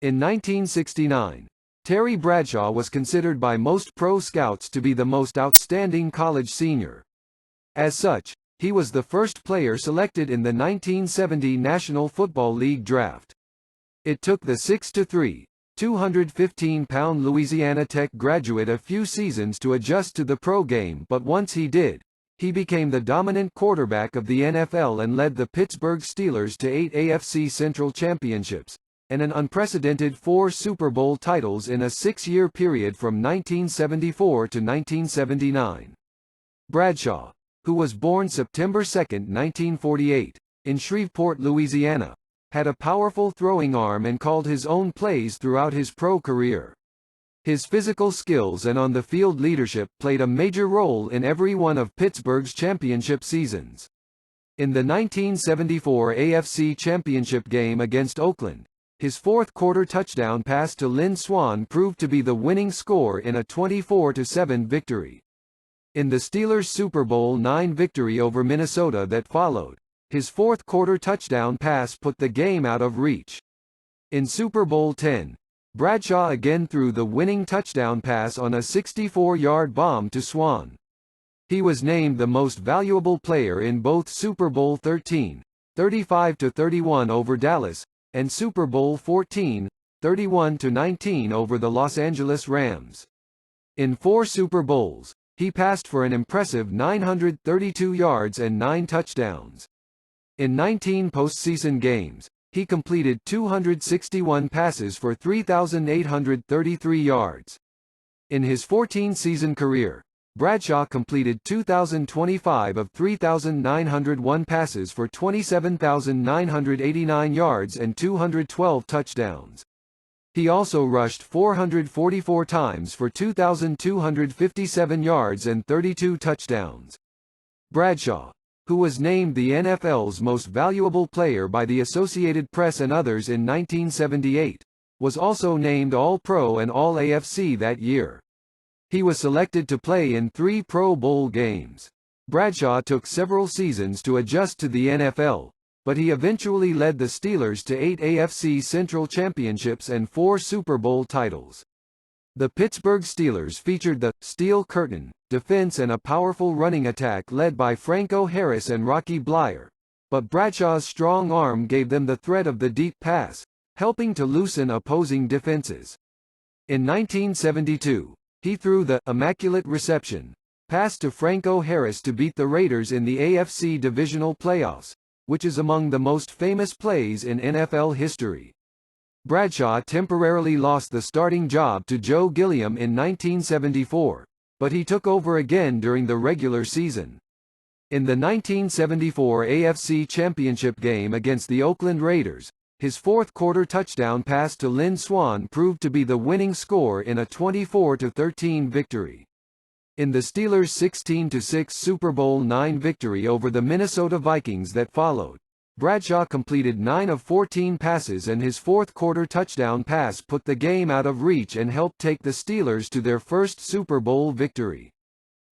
In 1969, Terry Bradshaw was considered by most pro scouts to be the most outstanding college senior. As such, he was the first player selected in the 1970 National Football League draft. It took the 6'3", 215-pound Louisiana Tech graduate a few seasons to adjust to the pro game, but once he did, he became the dominant quarterback of the NFL and led the Pittsburgh Steelers to 8 AFC Central championships, and an unprecedented 4 Super Bowl titles in a 6-year period from 1974 to 1979. Bradshaw, who was born September 2, 1948, in Shreveport, Louisiana, had a powerful throwing arm and called his own plays throughout his pro career. His physical skills and on-the-field leadership played a major role in every one of Pittsburgh's championship seasons. In the 1974 AFC Championship game against Oakland, his fourth-quarter touchdown pass to Lynn Swann proved to be the winning score in a 24-7 victory. In the Steelers' Super Bowl IX victory over Minnesota that followed, his fourth-quarter touchdown pass put the game out of reach. In Super Bowl X, Bradshaw again threw the winning touchdown pass on a 64-yard bomb to Swann. He was named the most valuable player in both Super Bowl XIII, 35-31 over Dallas, and Super Bowl XIV, 31-19 over the Los Angeles Rams. In 4 Super Bowls, he passed for an impressive 932 yards and 9 touchdowns. In 19 postseason games, he completed 261 passes for 3,833 yards. In his 14-season career, Bradshaw completed 2,025 of 3,901 passes for 27,989 yards and 212 touchdowns. He also rushed 444 times for 2,257 yards and 32 touchdowns. Bradshaw, who was named the NFL's most valuable player by the Associated Press and others in 1978, was also named All-Pro and All-AFC that year. He was selected to play in 3 Pro Bowl games. Bradshaw took several seasons to adjust to the NFL, but he eventually led the Steelers to 8 AFC Central championships and 4 Super Bowl titles. The Pittsburgh Steelers featured the "Steel Curtain" defense and a powerful running attack led by Franco Harris and Rocky Bleier, but Bradshaw's strong arm gave them the threat of the deep pass, helping to loosen opposing defenses. In 1972, he threw the "Immaculate Reception" pass to Franco Harris to beat the Raiders in the AFC Divisional Playoffs, which is among the most famous plays in NFL history. Bradshaw temporarily lost the starting job to Joe Gilliam in 1974, but he took over again during the regular season. In the 1974 AFC Championship game against the Oakland Raiders, his fourth-quarter touchdown pass to Lynn Swann proved to be the winning score in a 24-13 victory. In the Steelers' 16-6 Super Bowl IX victory over the Minnesota Vikings that followed, Bradshaw completed 9 of 14 passes and his fourth-quarter touchdown pass put the game out of reach and helped take the Steelers to their first Super Bowl victory.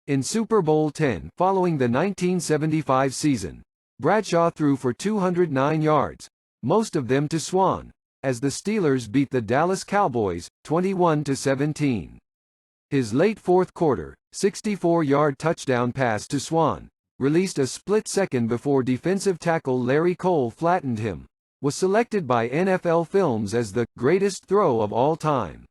In Super Bowl X following the 1975 season, Bradshaw threw for 209 yards, most of them to Swann, as the Steelers beat the Dallas Cowboys, 21-17. His late fourth-quarter, 64-yard touchdown pass to Swann, released a split second before defensive tackle Larry Cole flattened him, was selected by NFL Films as the greatest throw of all time.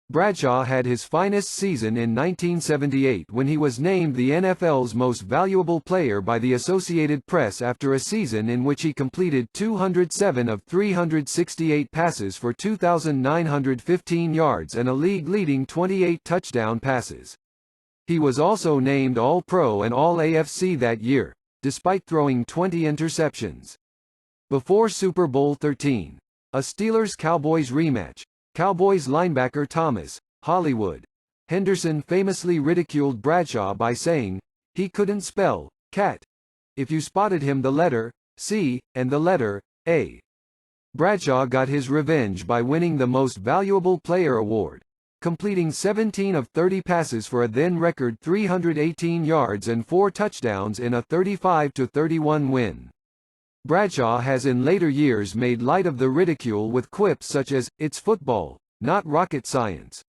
Bradshaw had his finest season in 1978 when he was named the NFL's most valuable player by the Associated Press after a season in which he completed 207 of 368 passes for 2,915 yards and a league-leading 28 touchdown passes. He was also named All-Pro and All-AFC that year, despite throwing 20 interceptions. Before Super Bowl XIII, a Steelers-Cowboys rematch, Cowboys linebacker Thomas Hollywood Henderson famously ridiculed Bradshaw by saying, he couldn't spell cat if you spotted him the letter C and the letter A. Bradshaw got his revenge by winning the Most Valuable Player award, completing 17 of 30 passes for a then-record 318 yards and 4 touchdowns in a 35-31 win. Bradshaw has in later years made light of the ridicule with quips such as, "It's football, not rocket science."